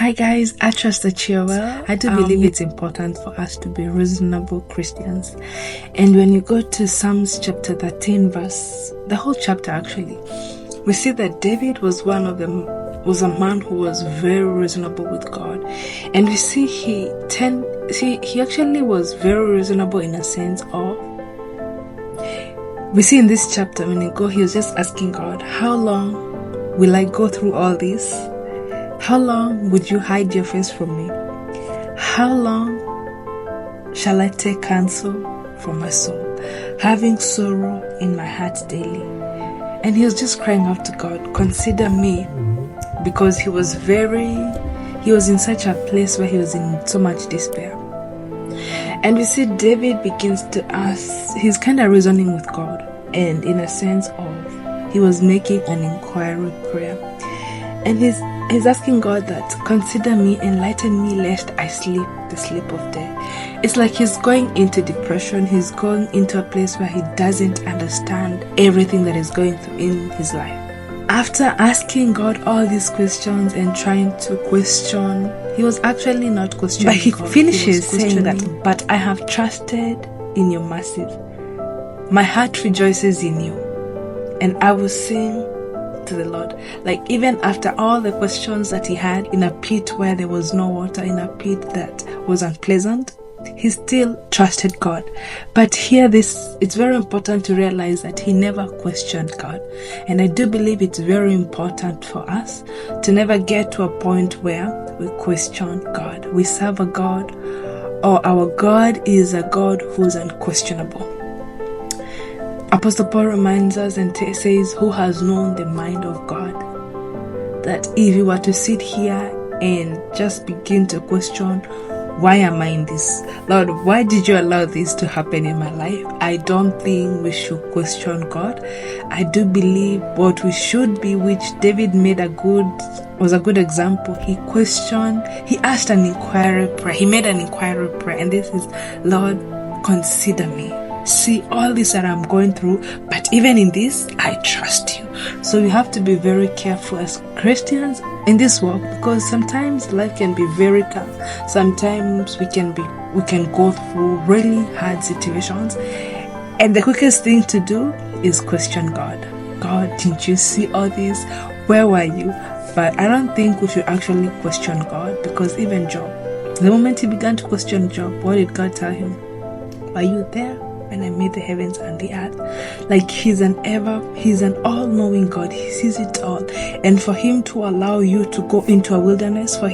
Hi guys, I trust that you're well. I do believe it's important for us to be reasonable Christians. And when you go to Psalms chapter 13 the whole chapter actually, we see that David was a man who was very reasonable with God. And we see he actually was very reasonable in a sense of, we see in this chapter when he was just asking God, how long will I go through all this? How long would you hide your face from me? How long shall I take counsel from my soul, having sorrow in my heart daily? And he was just crying out to God, consider me, because he was in such a place where he was in so much despair. And we see David begins to ask, he's kind of reasoning with God, and in a sense of, he was making an inquiry prayer. And he's asking God that, consider me, enlighten me, lest I sleep the sleep of death. It's like he's going into depression. He's going into a place where he doesn't understand everything that is going through in his life. After asking God all these questions and trying to question, he was actually not questioning God. But he finishes saying that, but I have trusted in your mercies. My heart rejoices in you, and I will sing to the Lord. Like, even after all the questions that he had in a pit where there was no water, in a pit that was unpleasant, he still trusted God. But here it's very important to realize that he never questioned God. And I do believe it's very important for us to never get to a point where we question God. We serve a God, or our God is a God who's unquestionable. Apostle Paul reminds us and says, who has known the mind of God? That if you were to sit here and just begin to question, why am I in this? Lord, why did you allow this to happen in my life? I don't think we should question God. I do believe what we should be, which David was a good example. He asked an inquiry prayer. He made an inquiry prayer, and this is, Lord, consider me. See all this that I'm going through, but even in this, I trust you. So we have to be very careful as Christians in this walk, because sometimes life can be very tough. Sometimes we can go through really hard situations, and the quickest thing to do is question God. God, didn't you see all this? Where were you? But I don't think we should actually question God, because even Job, the moment he began to question Job, what did God tell him? Are you there when I made the heavens and the earth? Like, he's an all-knowing God. He sees it all. And for him to allow you to go into a wilderness, for him